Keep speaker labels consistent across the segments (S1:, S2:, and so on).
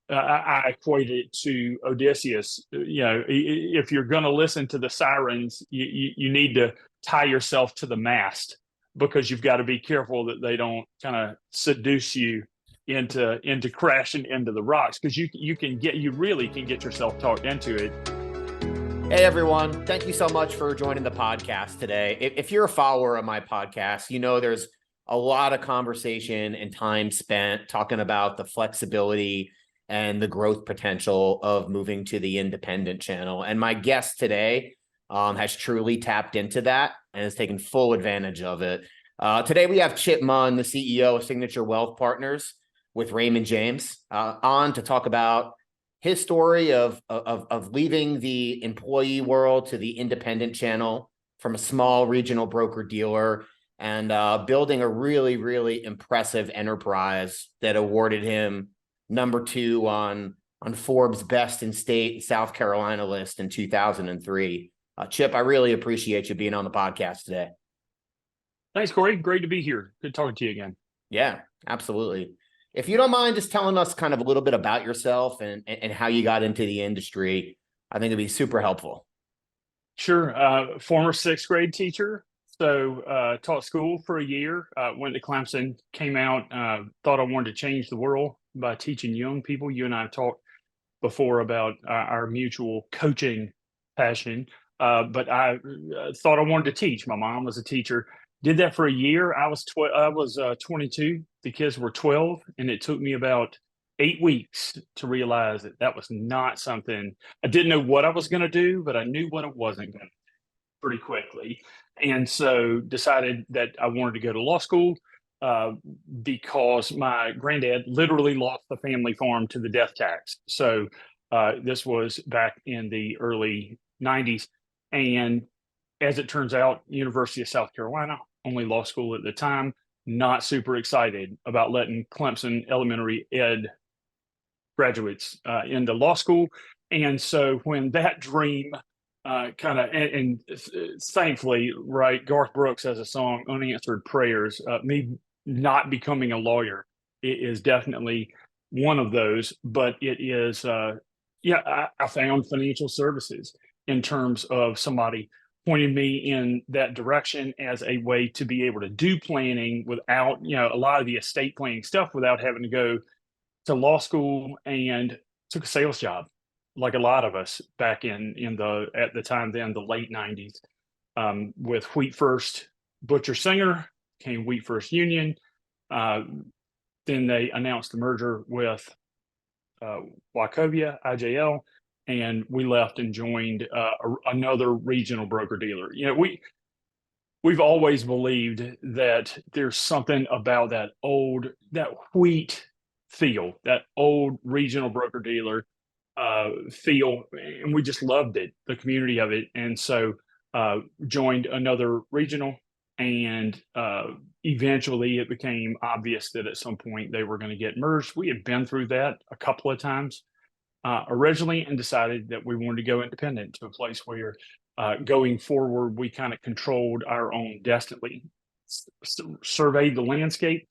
S1: I equate it to Odysseus. If you're going to listen to the sirens, you need to tie yourself to the mast because you've got to be careful that they don't kind of seduce you into crashing into the rocks because you really can get yourself talked into it.
S2: Hey everyone, thank you so much for joining the podcast today. If you're a follower of my podcast, you know there's a lot of conversation and time spent talking about the flexibility and the growth potential of moving to the independent channel. And my guest today has truly tapped into that and has taken full advantage of it. Today we have Chip Munn, the CEO of Signature Wealth Partners with Raymond James, on to talk about his story of leaving the employee world to the independent channel from a small regional broker dealer and building a really, really impressive enterprise that awarded him number 2 on Forbes Best in State South Carolina list in 2003. Chip, I really appreciate you being on the podcast today.
S1: Thanks, Corey. Great to be here. Good talking to you again.
S2: Yeah, absolutely. If you don't mind just telling us kind of a little bit about yourself and how you got into the industry, I think it'd be super helpful.
S1: Sure. Former 6th grade teacher. So taught school for a year, went to Clemson, came out, thought I wanted to change the world by teaching young people. You and I have talked before about our mutual coaching passion, but I thought I wanted to teach. My mom was a teacher. Did that for a year. I was 22. The kids were 12, and it took me about 8 weeks to realize that was not something. I didn't know what I was going to do, but I knew what I wasn't going to do pretty quickly. And so decided that I wanted to go to law school because my granddad literally lost the family farm to the death tax. So this was back in the early 90s. And as it turns out, University of South Carolina, only law school at the time, not super excited about letting Clemson elementary ed graduates into law school. And so when that dream and thankfully, right, Garth Brooks has a song, Unanswered Prayers, me not becoming a lawyer is definitely one of those, but it is, I found financial services in terms of somebody pointed me in that direction as a way to be able to do planning without, a lot of the estate planning stuff without having to go to law school, and took a sales job like a lot of us back at the time then, the late 90s, with Wheat First Butcher Singer, came Wheat First Union. Then they announced the merger with Wachovia, IJL, and we left and joined another regional broker dealer. We've always believed that there's something about that wheat feel, that old regional broker dealer feel, and we just loved it, the community of it. And so joined another regional, and eventually it became obvious that at some point they were going to get merged. We had been through that a couple of times originally, and decided that we wanted to go independent to a place where going forward we kind of controlled our own destiny. Surveyed the landscape,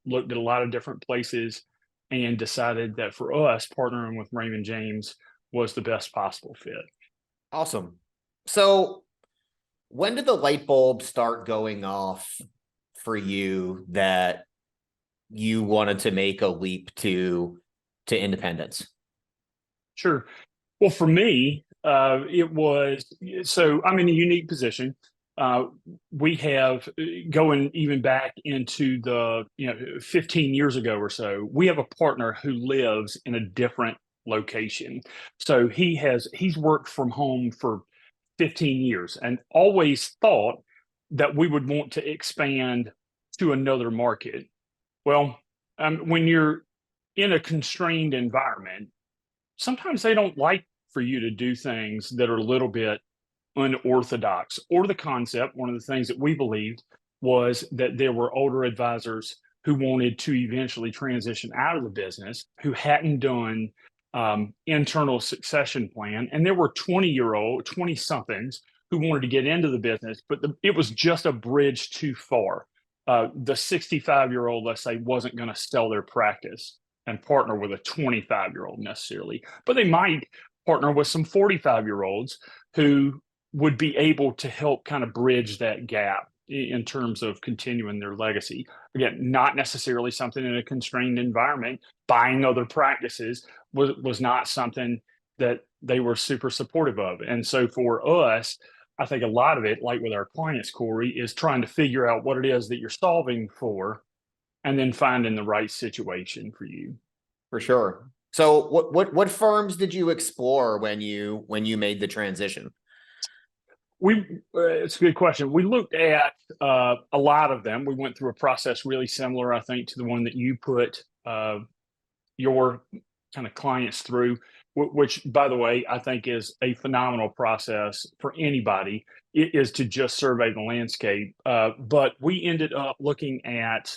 S1: looked at a lot of different places, and decided that for us, partnering with Raymond James was the best possible fit.
S2: Awesome. So when did the light bulb start going off for you that you wanted to make a leap to independence?
S1: Sure. Well, for me, it was, so I'm in a unique position. We have, going even back into the 15 years ago or so, we have a partner who lives in a different location. So he's worked from home for 15 years and always thought that we would want to expand to another market. Well, when you're in a constrained environment, sometimes they don't like for you to do things that are a little bit unorthodox, or the concept. One of the things that we believed was that there were older advisors who wanted to eventually transition out of the business, who hadn't done internal succession plan. And there were 20 somethings who wanted to get into the business, but it was just a bridge too far. The 65-year-old, let's say, wasn't going to sell their practice and partner with a 25-year-old necessarily, but they might partner with some 45-year-olds who would be able to help kind of bridge that gap in terms of continuing their legacy. Again, not necessarily something in a constrained environment. Buying other practices was not something that they were super supportive of. And so for us, I think a lot of it, like with our clients, Corey, is trying to figure out what it is that you're solving for and then finding the right situation for you.
S2: For sure. So what firms did you explore when you made the transition?
S1: It's a good question. We looked at a lot of them. We went through a process really similar, I think, to the one that you put your kind of clients through, which, by the way, I think is a phenomenal process for anybody. It is to just survey the landscape. But we ended up looking at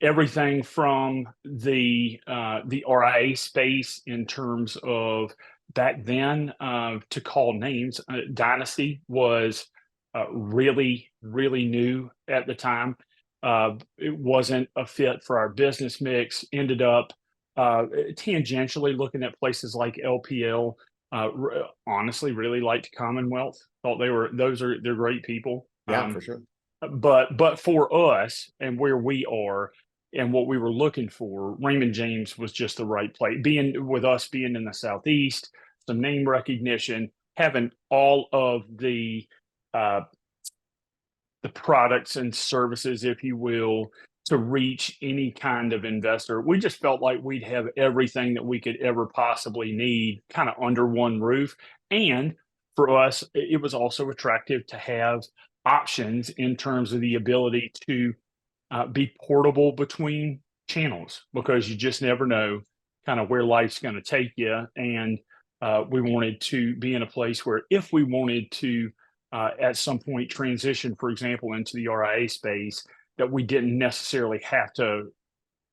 S1: everything from the RIA space in terms of back then, to call names. Dynasty was really, really new at the time. It wasn't a fit for our business mix. Ended up tangentially looking at places like LPL. Honestly, really liked Commonwealth. Thought they're great people.
S2: Yeah, for sure.
S1: But for us and where we are and what we were looking for, Raymond James was just the right place. Being with us, being in the Southeast, some name recognition, having all of the products and services, if you will, to reach any kind of investor. We just felt like we'd have everything that we could ever possibly need kind of under one roof. And for us, it was also attractive to have options in terms of the ability to be portable between channels, because you just never know kind of where life's going to take you. And we wanted to be in a place where if we wanted to at some point transition, for example, into the RIA space, that we didn't necessarily have to,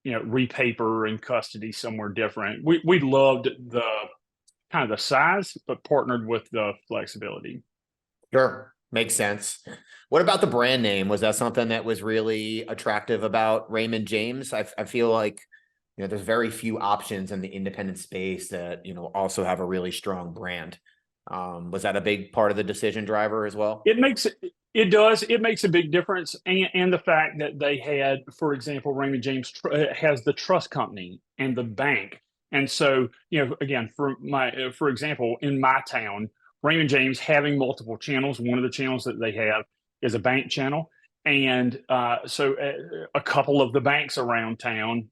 S1: repaper and custody somewhere different. We loved the kind of the size, but partnered with the flexibility.
S2: Sure. Makes sense. What about the brand name? Was that something that was really attractive about Raymond James? I feel like, there's very few options in the independent space that, also have a really strong brand. Was that a big part of the decision driver as well?
S1: It makes a big difference. And the fact that they had, for example, Raymond James has the trust company and the bank. And so, again, for example, in my town, Raymond James having multiple channels, one of the channels that they have is a bank channel. And so a couple of the banks around town,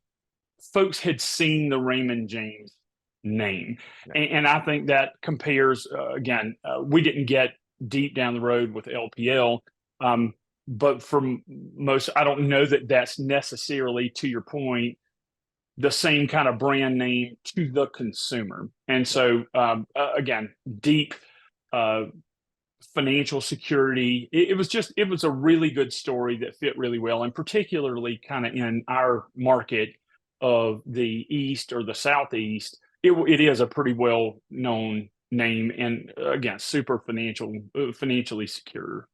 S1: folks had seen the Raymond James name. And I think that compares, again, we didn't get deep down the road with LPL. But for most, I don't know that that's necessarily, to your point, the same kind of brand name to the consumer. And so, again, deep financial security. It was a really good story that fit really well, and particularly kind of in our market of the East or the Southeast, it is a pretty well known name, and again, super financially secure.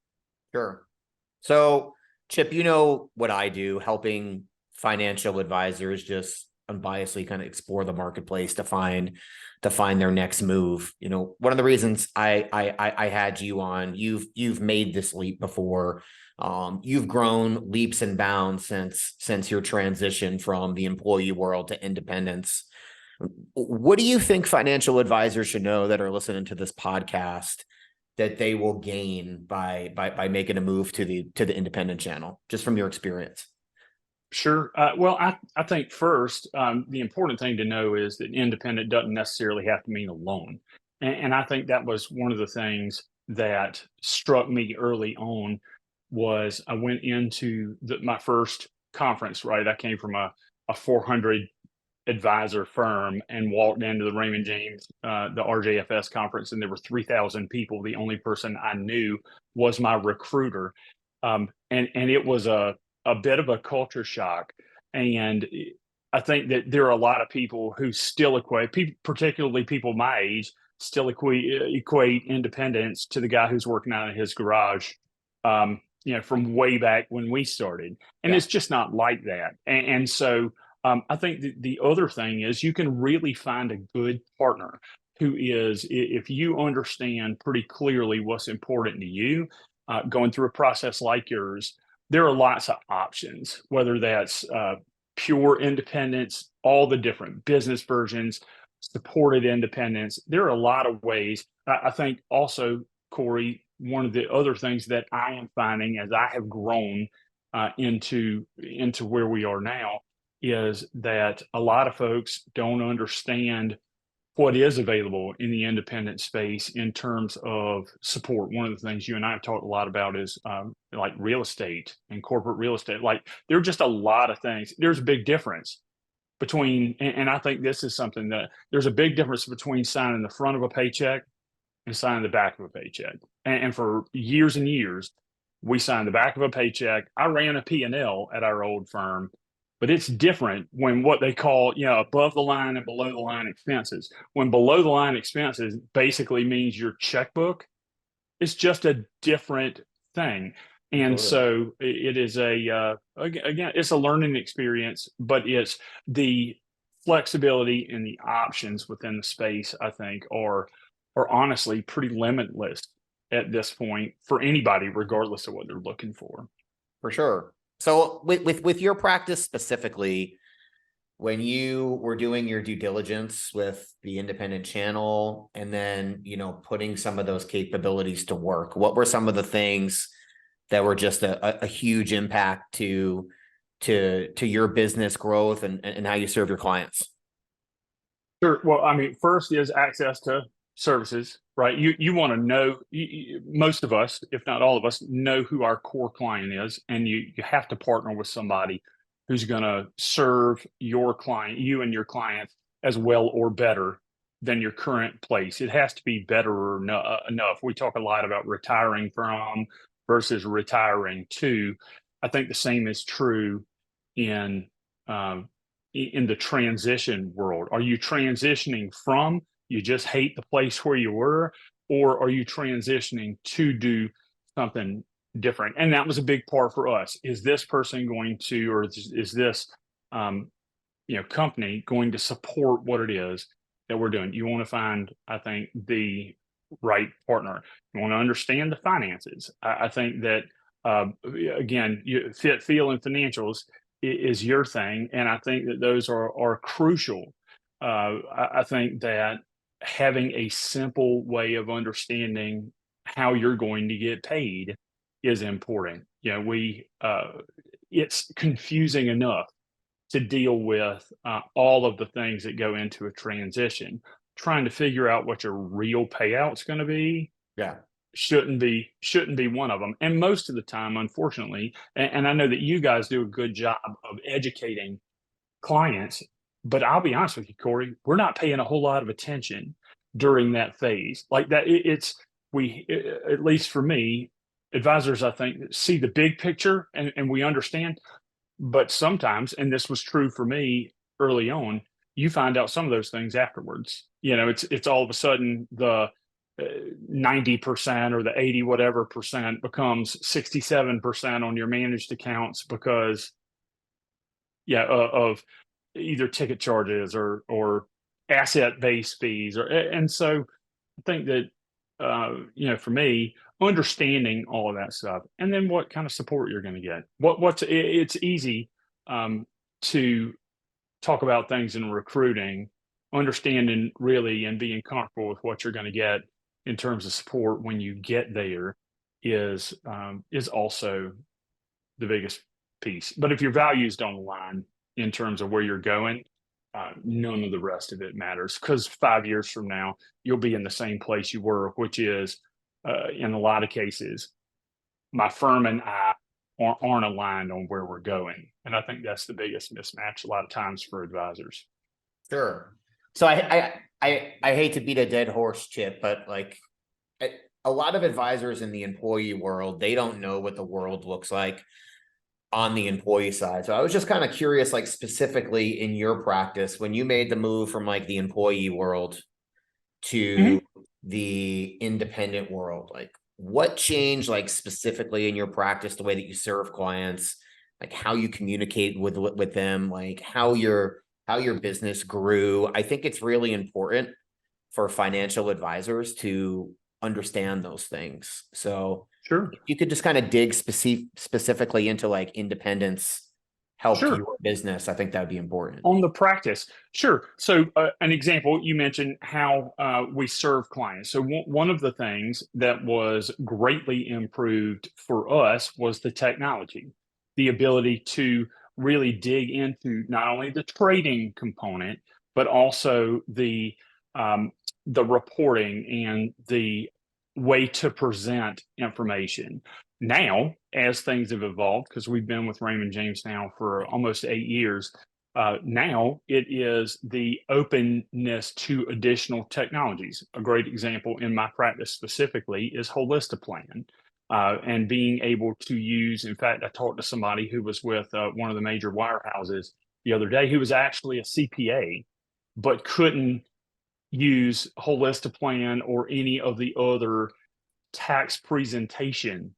S2: Sure. So, Chip, you know what I do, helping financial advisors just unbiasedly kind of explore the marketplace to find their next move. One of the reasons I had you on, you've made this leap before. You've grown leaps and bounds since your transition from the employee world to independence. What do you think financial advisors should know that are listening to this podcast that they will gain by making a move to the independent channel, just from your experience?
S1: Sure. Well, I think first, the important thing to know is that independent doesn't necessarily have to mean alone. And I think that was one of the things that struck me early on. Was I went into my first conference, right? I came from a 400 advisor firm and walked into the Raymond James, the RJFS conference, and there were 3,000 people. The only person I knew was my recruiter. And it was a bit of a culture shock. And I think that there are a lot of people who still particularly people my age, still equate independence to the guy who's working out of his garage, from way back when we started. And It's just not like that. And so I think the other thing is you can really find a good partner who is, if you understand pretty clearly what's important to you, going through a process like yours, there are lots of options, whether that's pure independence, all the different business versions, supported independence. There are a lot of ways. I think also, Corey, one of the other things that I am finding as I have grown into where we are now is that a lot of folks don't understand what is available in the independent space in terms of support. One of the things you and I have talked a lot about is like real estate and corporate real estate. Like there are just a lot of things. There's a big difference between, and I think this is something that there's a big difference between signing the front of a paycheck and signing the back of a paycheck. And for years and years, we signed the back of a paycheck. I ran a P&L at our old firm, but it's different when what they call, above the line and below the line expenses. When below the line expenses basically means your checkbook, it's just a different thing. And
S2: Totally.
S1: so it is again, it's a learning experience, but it's the flexibility and the options within the space, I think, are honestly pretty limitless at this point for anybody, regardless of what they're looking for.
S2: For sure. So with your practice specifically, when you were doing your due diligence with the independent channel and then, putting some of those capabilities to work, what were some of the things that were just a huge impact to your business growth and how you serve your clients?
S1: Sure. Well, I mean, first is access to services, right? You want to know, most of us, if not all of us, know who our core client is, and you have to partner with somebody who's going to serve your client, you and your clients, as well or better than your current place. It has to be better or enough. We talk a lot about retiring from versus retiring to. I think the same is true in the transition world. Are you transitioning from, you just hate the place where you were, or are you transitioning to do something different? And that was a big part for us. Is this person going to, or is this company going to support what it is that we're doing? You want to find, I think, the right partner. You want to understand the finances. I think that again, fit, feel, and financials is your thing, and I think that those are crucial. I think that having a simple way of understanding how you're going to get paid is important. It's confusing enough to deal with all of the things that go into a transition. Trying to figure out what your real payout's going to be,
S2: Yeah.
S1: shouldn't be one of them. And most of the time, unfortunately, and I know that you guys do a good job of educating clients, but I'll be honest with you, Corey, we're not paying a whole lot of attention during that phase. Like that, at least for me, advisors, I think, see the big picture and we understand. But sometimes, and this was true for me early on, you find out some of those things afterwards. It's all of a sudden the 90% or the 80 whatever percent becomes 67% on your managed accounts because of either ticket charges or asset-based fees, and so I think that for me, understanding all of that stuff, and then what kind of support you're going to get. It's easy to talk about things in recruiting, understanding really and being comfortable with what you're going to get in terms of support when you get there is also the biggest piece. But if your values don't align in terms of where you're going, none of the rest of it matters, because 5 years from now, you'll be in the same place you were, which is, in a lot of cases, my firm and I aren't aligned on where we're going. And I think that's the biggest mismatch a lot of times for advisors.
S2: Sure. So I hate to beat a dead horse, Chip, but like a lot of advisors in the employee world, they don't know what the world looks like on the employee side. So I was just kind of curious, like specifically in your practice, when you made the move from like the employee world to the independent world, like what changed like specifically in your practice, the way that you serve clients, like how you communicate with them, like how your business grew. I think it's really important for financial advisors to understand those things. So
S1: Sure.
S2: if you could just kind of dig specifically into like independence helped
S1: Sure.
S2: your business, I think that would be important.
S1: On the practice, sure. So, an example, you mentioned how we serve clients. So, one of the things that was greatly improved for us was the technology, the ability to really dig into not only the trading component, but also um, the reporting and the way to present information. Now, as things have evolved, because we've been with Raymond James now for almost 8 years, now it is the openness to additional technologies. A great example in my practice specifically is Holistiplan, and being able to use. In fact, I talked to somebody who was with one of the major wirehouses the other day, who was actually a CPA, but couldn't use Holistiplan or any of the other tax presentation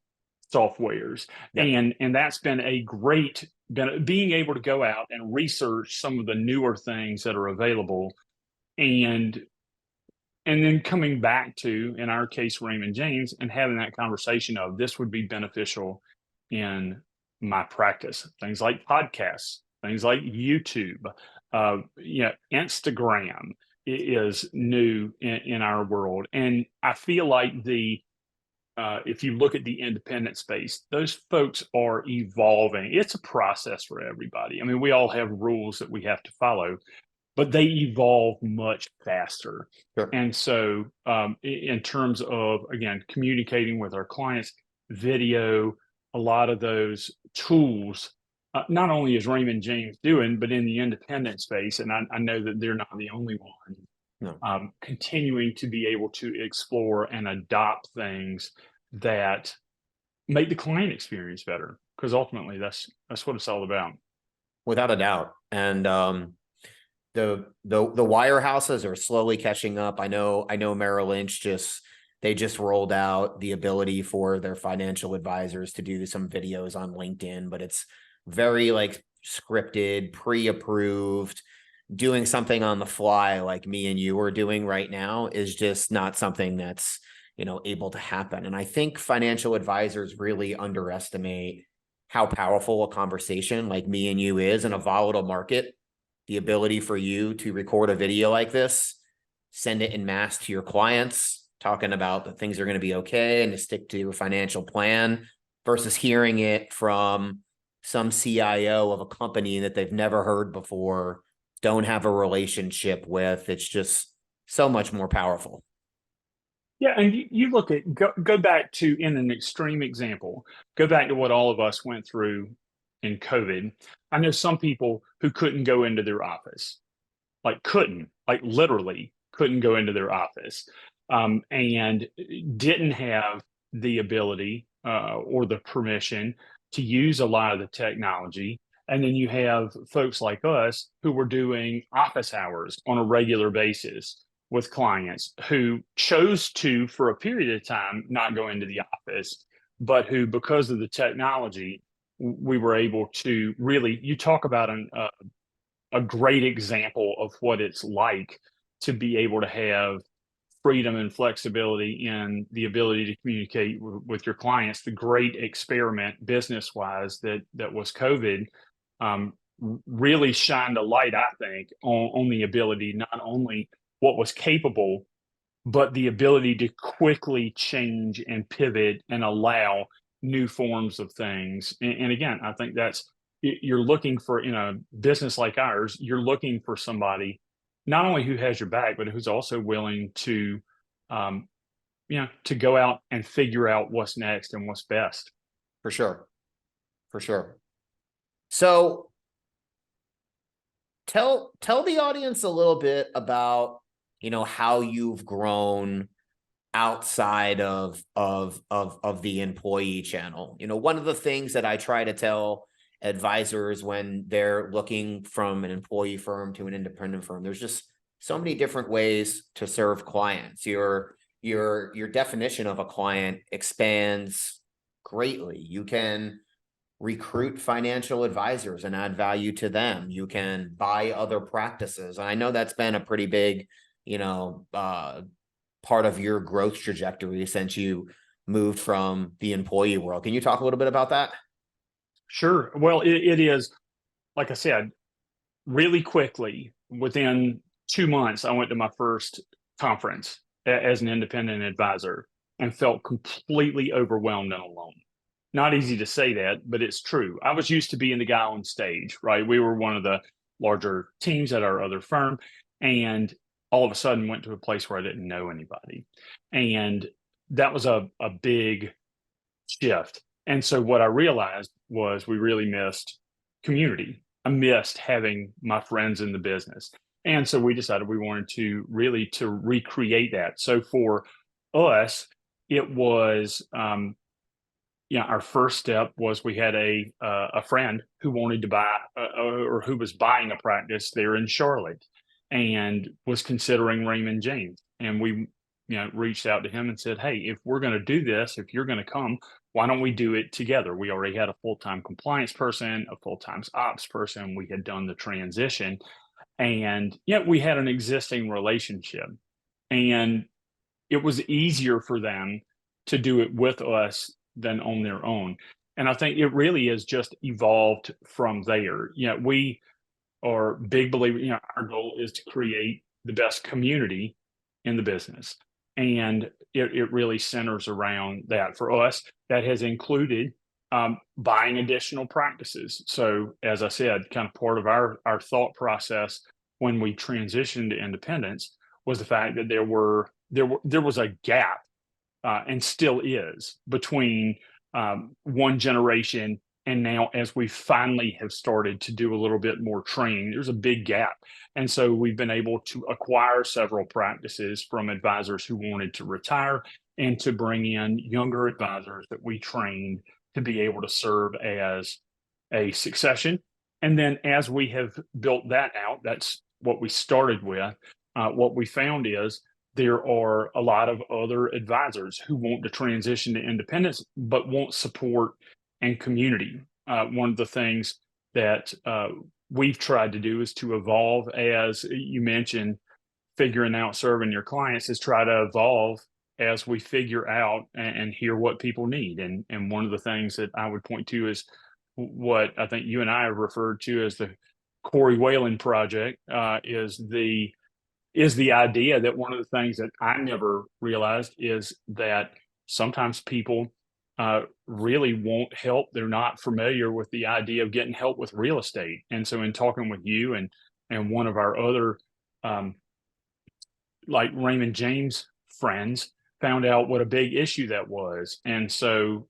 S1: softwares.
S2: Yeah.
S1: And that's been a great being able to go out and research some of the newer things that are available, and then coming back to, in our case, Raymond James, and having that conversation of this would be beneficial in my practice. Things like podcasts, things like YouTube, Instagram is new in our world. And I feel like if you look at the independent space, those folks are evolving. It's a process for everybody. I mean, we all have rules that we have to follow, but they evolve much faster.
S2: Sure.
S1: And so, in terms of, again, communicating with our clients, video, a lot of those tools, not only is Raymond James doing, but in the independent space, and I know that they're not the only one,
S2: No.
S1: continuing to be able to explore and adopt things that make the client experience better, because ultimately that's what it's all about.
S2: Without a doubt. And the wirehouses are slowly catching up. I know Merrill Lynch they just rolled out the ability for their financial advisors to do some videos on LinkedIn, but it's very like scripted, pre-approved. Doing something on the fly like me and you are doing right now is just not something that's, able to happen. And I think financial advisors really underestimate how powerful a conversation like me and you is in a volatile market. The ability for you to record a video like this, send it en masse to your clients, talking about that things are going to be okay and to stick to your financial plan, versus hearing it from some CIO of a company that they've never heard before, don't have a relationship with. It's just so much more powerful.
S1: Yeah, and you look at go back to, in an extreme example, go back to what all of us went through in COVID. I know some people who couldn't go into their office, like literally couldn't go into their office, and didn't have the ability or the permission to use a lot of the technology. And then you have folks like us who were doing office hours on a regular basis with clients who chose to, for a period of time, not go into the office, but who, because of the technology, we were able to really, you talk about a great example of what it's like to be able to have freedom and flexibility in the ability to communicate with your clients. The great experiment business wise that was COVID, really shined a light, I think, on the ability, not only what was capable, but the ability to quickly change and pivot and allow new forms of things. And again, I think you're looking for, in a business like ours, you're looking for somebody not only who has your back, but who's also willing to, to go out and figure out what's next and what's best.
S2: For sure. For sure. So tell the audience a little bit about, how you've grown outside of the employee channel. One of the things that I try to tell advisors when they're looking from an employee firm to an independent firm, there's just so many different ways to serve clients. Your definition of a client expands greatly. You can recruit financial advisors and add value to them. You can buy other practices. And I know that's been a pretty big, part of your growth trajectory since you moved from the employee world. Can you talk a little bit about that?
S1: Sure. Well, it is, like I said, really quickly, within 2 months, I went to my first conference as an independent advisor and felt completely overwhelmed and alone. Not easy to say that, but it's true. I was used to being the guy on stage, right? We were one of the larger teams at our other firm, and all of a sudden went to a place where I didn't know anybody. And that was a big shift. And so what I realized was we really missed community. I missed having my friends in the business. And so we decided we wanted to really to recreate that. So for us, it was our first step was we had a friend who wanted to buy or who was buying a practice there in Charlotte and was considering Raymond James. And we reached out to him and said, hey, if we're going to do this, if you're going to come, why don't we do it together? We already had a full-time compliance person, a full-time ops person. We had done the transition, and yet we had an existing relationship, and it was easier for them to do it with us than on their own. And I think it really has just evolved from there. We are big believers, our goal is to create the best community in the business. And it really centers around that. For us, that has included buying additional practices. So as I said, kind of part of our thought process when we transitioned to independence was the fact that there was a gap, and still is, between one generation and now, as we finally have started to do a little bit more training, there's a big gap. And so we've been able to acquire several practices from advisors who wanted to retire and to bring in younger advisors that we trained to be able to serve as a succession. And then as we have built that out, that's what we started with. What we found is there are a lot of other advisors who want to transition to independence, but want support and community. One of the things that we've tried to do is to evolve, as you mentioned, figuring out serving your clients, is try to evolve as we figure out and hear what people need. And one of the things that I would point to is what I think you and I have referred to as the Corey Walen project, is the idea that one of the things that I never realized is that sometimes people really want help. They're not familiar with the idea of getting help with real estate. And so in talking with you and one of our other like Raymond James friends, found out what a big issue that was. And so,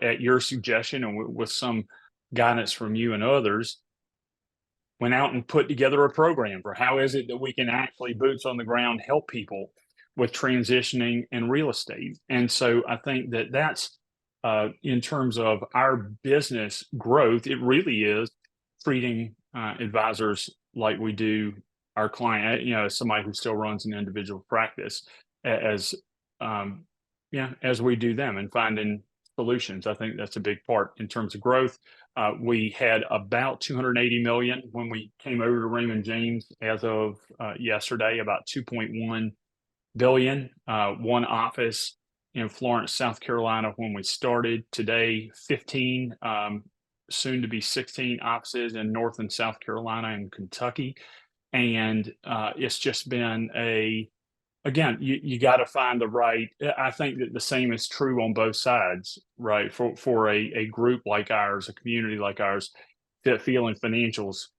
S1: at your suggestion and with some guidance from you and others, went out and put together a program for how is it that we can actually boots on the ground help people with transitioning and real estate. And so I think that that's in terms of our business growth, it really is treating advisors like we do our client, as somebody who still runs an individual practice, as as we do them, and finding solutions. I think that's a big part in terms of growth. We had about 280 million when we came over to Raymond James. As of yesterday, about 2.1 billion. One office in Florence, South Carolina when we started. Today, 15, soon to be 16 offices in North and South Carolina and Kentucky. And it's just been again, you got to find the right. I think that the same is true on both sides, right? For a group like ours, a community like ours, Fit Feeling Financials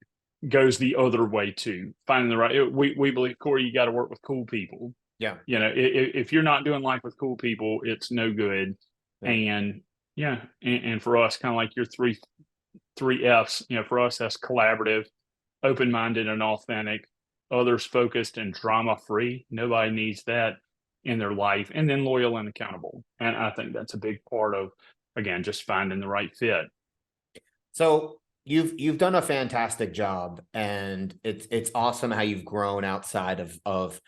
S1: goes the other way too. Finding the right. We believe, Corey, you got to work with cool people.
S2: Yeah.
S1: If you're not doing life with cool people, it's no good. Yeah. And for us, kind of like your three F's, for us, that's collaborative, open-minded, and authentic, others focused, and drama free. Nobody needs that in their life. And then loyal and accountable. And I think that's a big part of, again, just finding the right fit.
S2: So you've done a fantastic job, and it's awesome how you've grown outside of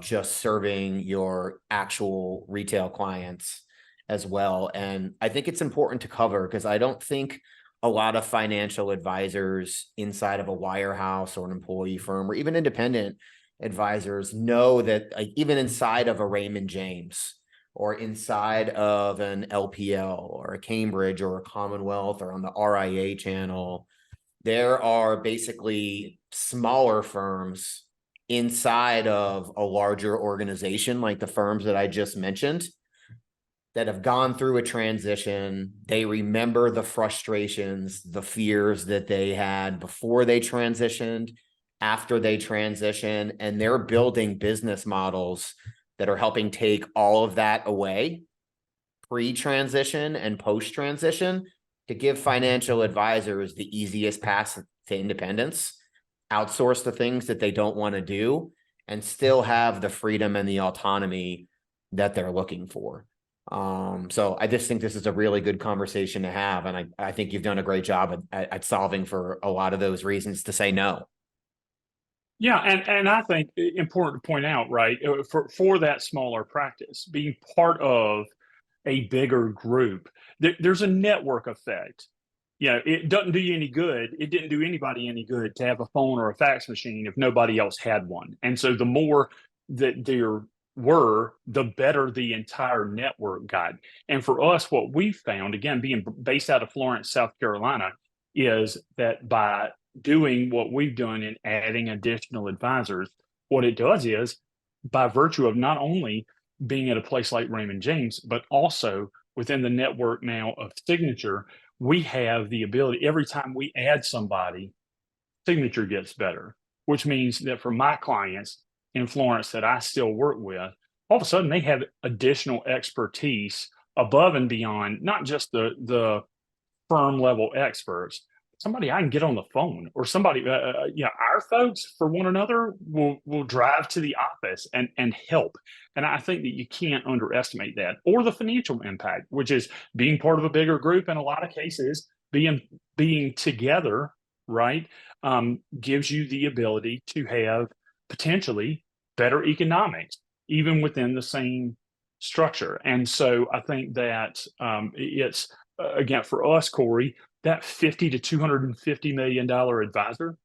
S2: just serving your actual retail clients as well. And I think it's important to cover because I don't think a lot of financial advisors inside of a wirehouse or an employee firm or even independent advisors know that, like, even inside of a Raymond James or inside of an LPL or a Cambridge or a Commonwealth or on the RIA channel, there are basically smaller firms inside of a larger organization, like the firms that I just mentioned, that have gone through a transition. They remember the frustrations, the fears that they had before they transitioned, after they transition, and they're building business models that are helping take all of that away pre-transition and post-transition to give financial advisors the easiest path to independence, outsource the things that they don't want to do, and still have the freedom and the autonomy that they're looking for. So I just think this is a really good conversation to have. And I think you've done a great job at solving for a lot of those reasons to say no.
S1: Yeah, and I think important to point out, right, for that smaller practice, being part of a bigger group, there's a network effect. You know, it doesn't do you any good. It didn't do anybody any good to have a phone or a fax machine if nobody else had one. And so the more that there were, the better the entire network got. And for us, what we found, again, being based out of Florence, South Carolina, is that by doing what we've done in adding additional advisors, what it does is, by virtue of not only being at a place like Raymond James, but also within the network now of Signature, we have the ability, every time we add somebody, Signature gets better, which means that for my clients in Florence that I still work with, all of a sudden they have additional expertise above and beyond not just the firm level experts, somebody I can get on the phone, or somebody, our folks for one another will drive to the office and help. And I think that you can't underestimate that, or the financial impact, which is being part of a bigger group. In a lot of cases, being together, right, gives you the ability to have potentially better economics, even within the same structure. And so I think that it's again, for us, Corey, that 50 to $250 million advisor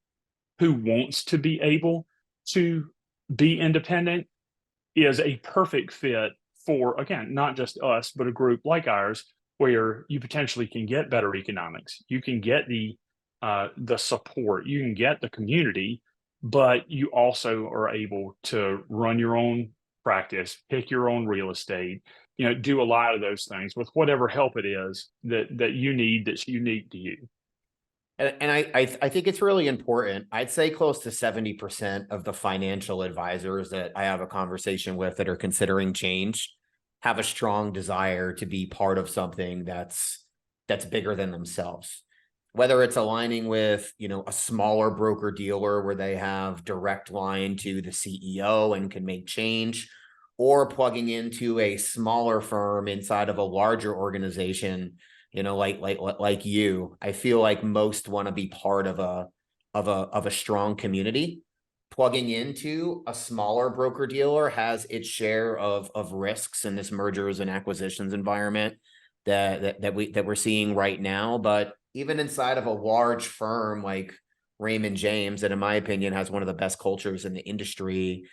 S1: who wants to be able to be independent is a perfect fit for, again, not just us, but a group like ours, where you potentially can get better economics. You can get the support, you can get the community, but you also are able to run your own practice, pick your own real estate, do a lot of those things with whatever help it is that you need, that's unique to you.
S2: And I think it's really important. I'd say close to 70% of the financial advisors that I have a conversation with that are considering change have a strong desire to be part of something that's bigger than themselves. Whether it's aligning with, a smaller broker dealer where they have direct line to the CEO and can make change, or plugging into a smaller firm inside of a larger organization, like you. I feel like most want to be part of a strong community. Plugging into a smaller broker dealer has its share of risks in this mergers and acquisitions environment that we're seeing right now. But even inside of a large firm like Raymond James, that in my opinion has one of the best cultures in the industry,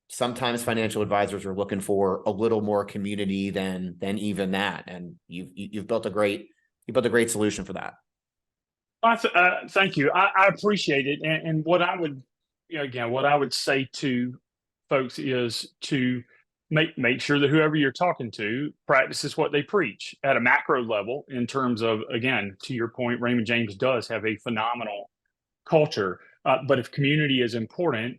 S2: sometimes financial advisors are looking for a little more community than even that. And you've built a great solution for that.
S1: Thank you. I appreciate it. And what I would, what I would say to folks is to make sure that whoever you're talking to practices what they preach at a macro level, in terms of, again, to your point, Raymond James does have a phenomenal culture. But if community is important,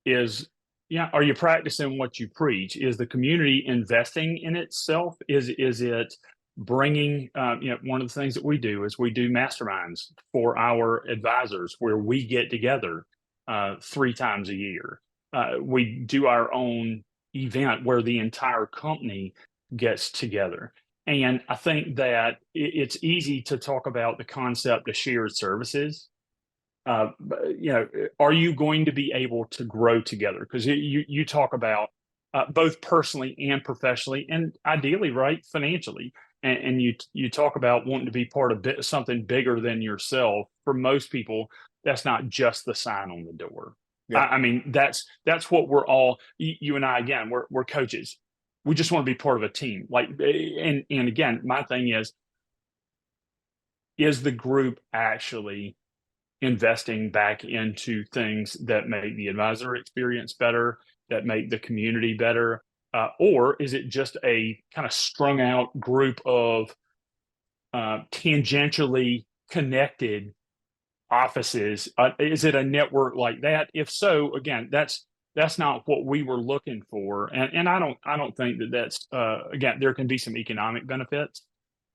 S1: are you practicing what you preach? Is the community investing in itself? Is it bringing, one of the things that we do is we do masterminds for our advisors where we get together 3 times a year. We do our own event where the entire company gets together. And I think that it's easy to talk about the concept of shared services. Are you going to be able to grow together? Because you talk about both personally and professionally, and ideally, right, financially. And you talk about wanting to be part of something bigger than yourself. For most people, that's not just the sign on the door.
S2: Yep.
S1: I mean, that's what we're all. You and I, again, we're coaches. We just want to be part of a team. Like, and again, my thing is the group actually investing back into things that make the advisor experience better, that make the community better? Or is it just a kind of strung out group of tangentially connected offices? Is it a network like that? If so, again, that's not what we were looking for, and I don't think that that's again, there can be some economic benefits,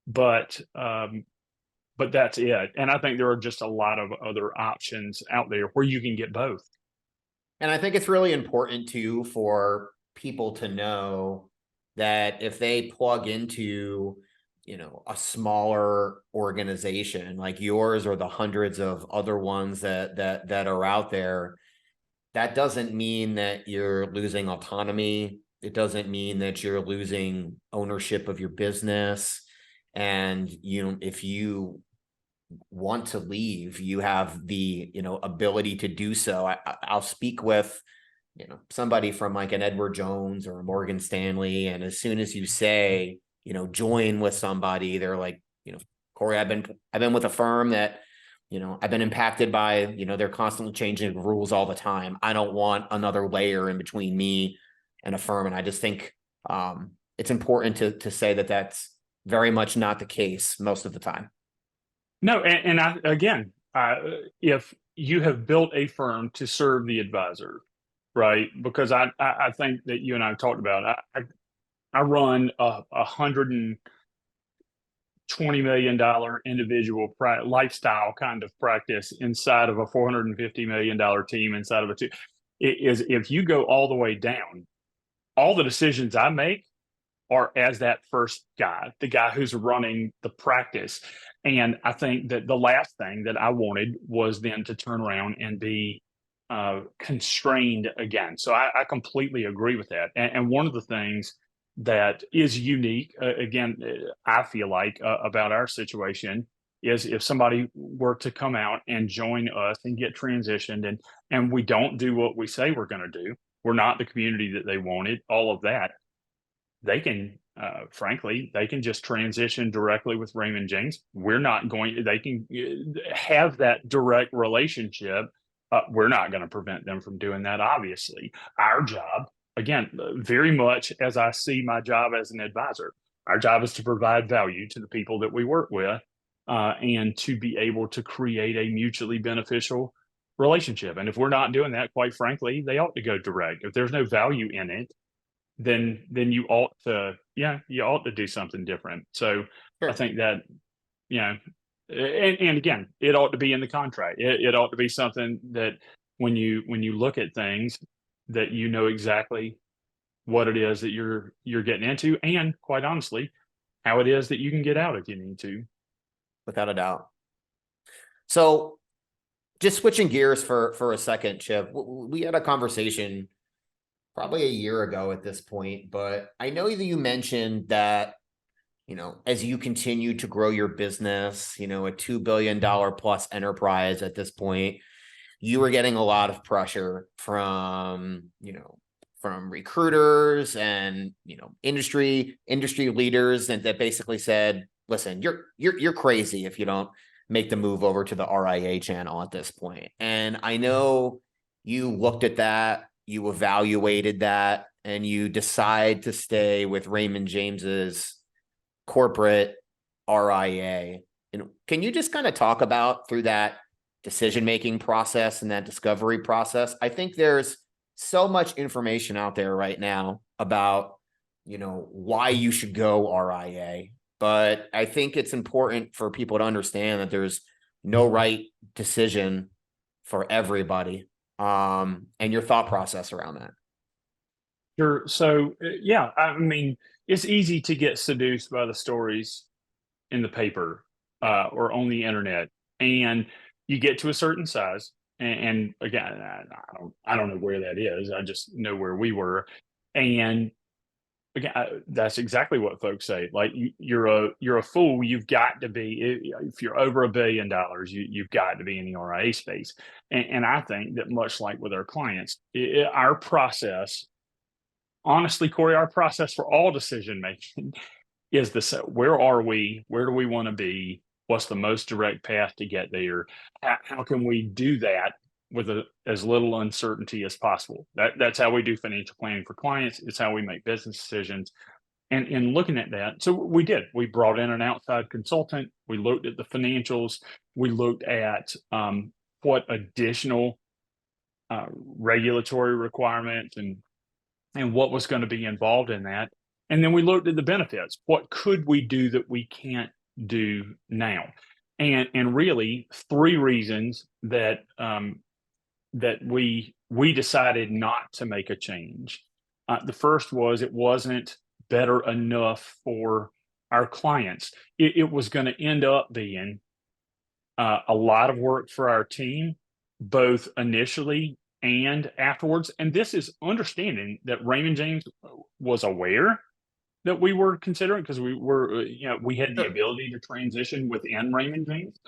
S1: but but that's it. And I think there are just a lot of other options out there where you can get both.
S2: And I think it's really important too for people to know that if they plug into, a smaller organization like yours or the hundreds of other ones that are out there, that doesn't mean that you're losing autonomy. It doesn't mean that you're losing ownership of your business. And if you want to leave, you have the ability to do so. I'll speak with somebody from like an Edward Jones or a Morgan Stanley, and as soon as you say join with somebody, they're like, Corey, I've been with a firm that I've been impacted by, they're constantly changing rules all the time. I don't want another layer in between me and a firm. And I just think it's important to say that that's very much not the case most of the time.
S1: No, and I, again, if you have built a firm to serve the advisor, right? Because I think that you and I have talked about. I run a $120 million individual lifestyle kind of practice inside of a $450 million team inside of a two. It is, if you go all the way down, all the decisions I make are as that first guy, the guy who's running the practice. And I think that the last thing that I wanted was then to turn around and be constrained again. So I completely agree with that. And one of the things that is unique, again, I feel like about our situation is if somebody were to come out and join us and get transitioned, and we don't do what we say we're going to do, we're not the community that they wanted, all of that, they can frankly, they can just transition directly with Raymond James. We're not going, they can have that direct relationship. We're not going to prevent them from doing that. Obviously, our job, again, very much as I see my job as an advisor, our job is to provide value to the people that we work with, and to be able to create a mutually beneficial relationship. And if we're not doing that, quite frankly, they ought to go direct. If there's no value in it, then you ought to, you ought to do something different. So I
S2: Sure.
S1: think that, and again, it ought to be in the contract. It ought to be something that when you look at things, that you know exactly what it is that you're getting into, and quite honestly, how it is that you can get out if you need to.
S2: Without a doubt. So just switching gears for a second, Chip, we had a conversation probably a year ago at this point, but I know that you mentioned that, as you continue to grow your business, a $2 billion plus enterprise at this point, you were getting a lot of pressure from recruiters and, industry leaders, and that basically said, listen, you're crazy if you don't make the move over to the RIA channel at this point. And I know you looked at that, you evaluated that, and you decide to stay with Raymond James's corporate RIA. Can you just kind of talk about through that decision-making process and that discovery process? I think there's so much information out there right now about, why you should go RIA, but I think it's important for people to understand that there's no right decision for everybody. And your thought process around that.
S1: Sure. So yeah, I mean, it's easy to get seduced by the stories in the paper, or on the internet, and you get to a certain size. And again, I don't know where that is. I just know where we were. And again, that's exactly what folks say. Like you're a fool. You've got to be, if you're over $1 billion, you've got to be in the RIA space. And I think that much like with our clients, our process, honestly, Corey, our process for all decision making is the where are we? Where do we want to be? What's the most direct path to get there? How can we do that with as little uncertainty as possible? That's how we do financial planning for clients. It's how we make business decisions. And in looking at that, so we did. We brought in an outside consultant. We looked at the financials. We looked at what additional regulatory requirements and what was going to be involved in that. And then we looked at the benefits. What could we do that we can't do now? And really 3 reasons that that we decided not to make a change. The first was it wasn't better enough for our clients. It was going to end up being a lot of work for our team, both initially and afterwards. And this is understanding that Raymond James was aware that we were considering, because we were, we had the ability to transition within Raymond James,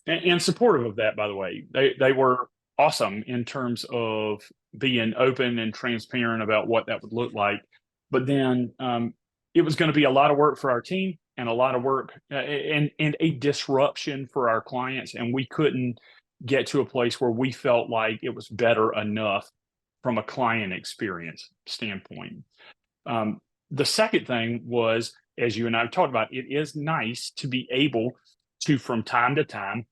S1: and supportive of that. By the way, they were awesome in terms of being open and transparent about what that would look like. But then it was going to be a lot of work for our team and a lot of work and a disruption for our clients, and we couldn't get to a place where we felt like it was better enough from a client experience standpoint. The second thing was, as you and I have talked about, it is nice to be able to, from time to time,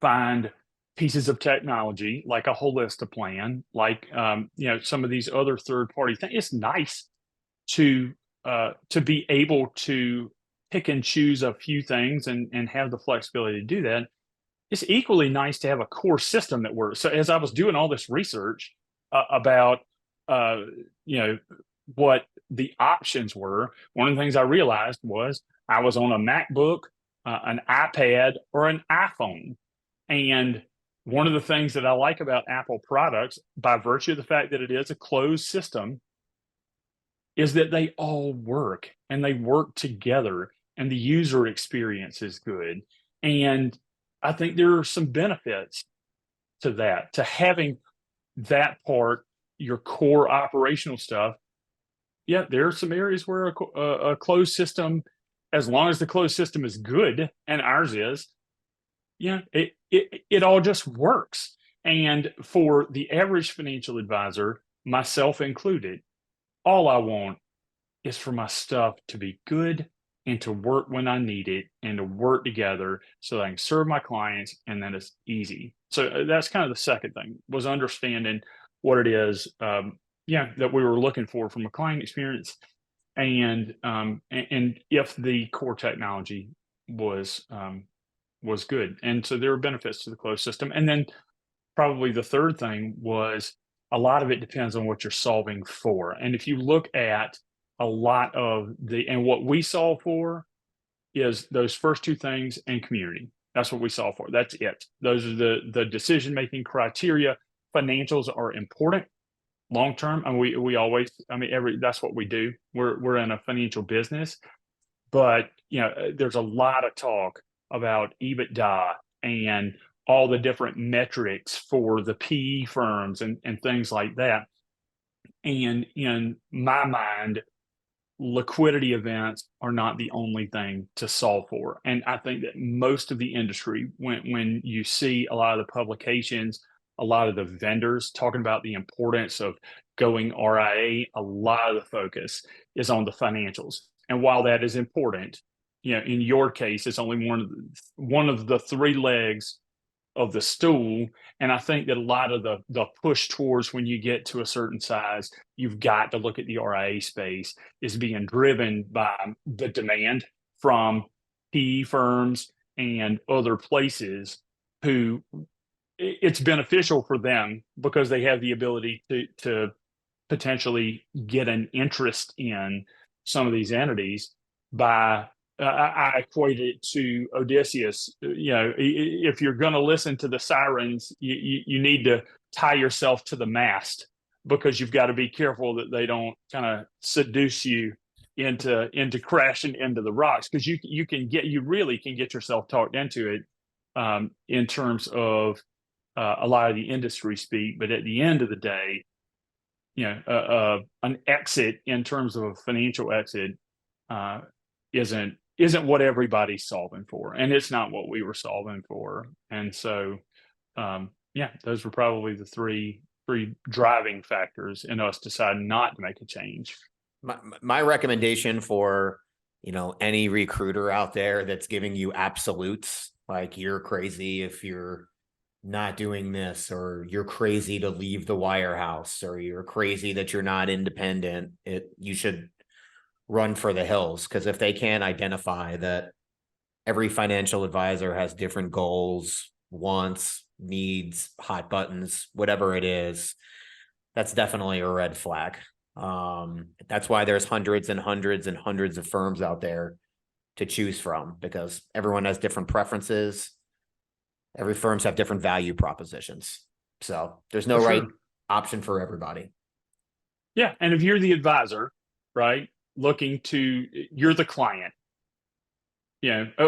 S1: find pieces of technology like a Holista plan, like some of these other third-party things. It's nice to be able to pick and choose a few things and have the flexibility to do that. It's equally nice to have a core system that works. So as I was doing all this research about what the options were, one of the things I realized was I was on a MacBook, an iPad, or an iPhone. And one of the things that I like about Apple products, by virtue of the fact that it is a closed system, is that they all work and they work together and the user experience is good. And I think there are some benefits to that, to having that part, your core operational stuff. Yeah, there are some areas where a closed system, as long as the closed system is good, and ours is, it all just works. And for the average financial advisor, myself included, all I want is for my stuff to be good and to work when I need it and to work together so that I can serve my clients and that it's easy. So that's kind of the second thing, was understanding what it is, that we were looking for from a client experience, and if the core technology was good. And so there were benefits to the closed system. And then probably the third thing was a lot of it depends on what you're solving for. And if you look at a lot of and what we solve for is those first 2 things and community. That's what we solve for. That's it. Those are the decision-making criteria. Financials are important long term, and we always, that's what we do. We're in a financial business, but there's a lot of talk about EBITDA and all the different metrics for the PE firms and things like that. And in my mind, liquidity events are not the only thing to solve for. And I think that most of the industry, when you see a lot of the publications, a lot of the vendors talking about the importance of going RIA, a lot of the focus is on the financials. And while that is important, in your case, it's only one of the 3 legs of the stool. And I think that a lot of the push towards, when you get to a certain size, you've got to look at the RIA space, is being driven by the demand from PE firms and other places who it's beneficial for them because they have the ability to potentially get an interest in some of these entities by I equate it to Odysseus. If you're going to listen to the sirens, you need to tie yourself to the mast because you've got to be careful that they don't kind of seduce you into crashing into the rocks, because you really can get yourself talked into it, in terms of a lot of the industry speak. But at the end of the day, an exit in terms of a financial exit isn't what everybody's solving for, and it's not what we were solving for. And so, those were probably the three driving factors in us deciding not to make a change.
S2: My recommendation for, any recruiter out there that's giving you absolutes, like you're crazy if you're not doing this, or you're crazy to leave the wirehouse, or you're crazy that you're not independent, you should run for the hills. Because if they can't identify that every financial advisor has different goals, wants, needs, hot buttons, whatever it is, that's definitely a red flag. That's why there's hundreds and hundreds and hundreds of firms out there to choose from, because everyone has different preferences. Every firms have different value propositions. So there's no right option for everybody.
S1: Yeah. And if you're the advisor, right, you're the client,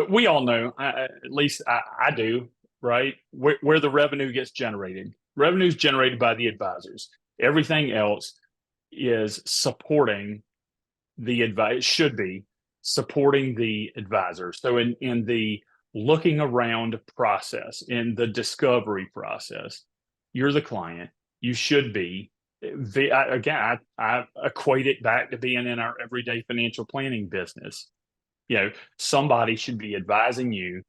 S1: we all know, at least I do, right, where the revenue gets generated. Revenue is generated by the advisors. Everything else is supporting the advice, should be supporting the advisor. So in the looking around process, in the discovery process, you're the client. You should be. Again, I equate it back to being in our everyday financial planning business. Somebody should be advising you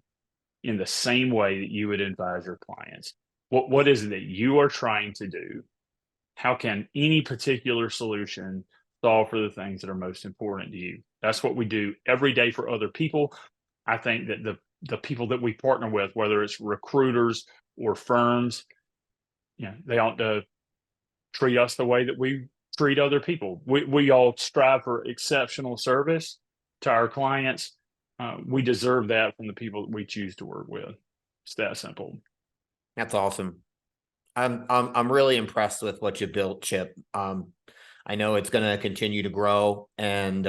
S1: in the same way that you would advise your clients. What is it that you are trying to do? How can any particular solution solve for the things that are most important to you? That's what we do every day for other people. I think that the people that we partner with, whether it's recruiters or firms, they ought to treat us the way that we treat other people. We all strive for exceptional service to our clients. We deserve that from the people that we choose to work with. It's that simple.
S2: That's awesome. I'm really impressed with what you built, Chip. I know it's going to continue to grow, and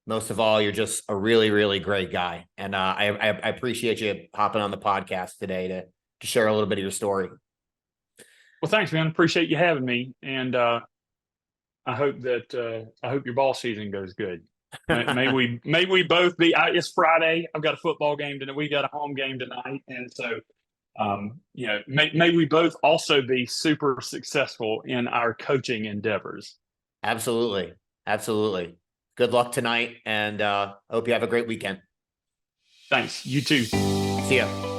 S2: most of all, you're just a really, really great guy. And I appreciate you hopping on the podcast today to share a little bit of your story.
S1: Well, thanks, man. Appreciate you having me. And I hope your ball season goes good. May we both be. It's Friday. I've got a football game tonight. We got a home game tonight, and so may we both also be super successful in our coaching endeavors.
S2: Absolutely. Good luck tonight, and hope you have a great weekend.
S1: Thanks. You too.
S2: See ya.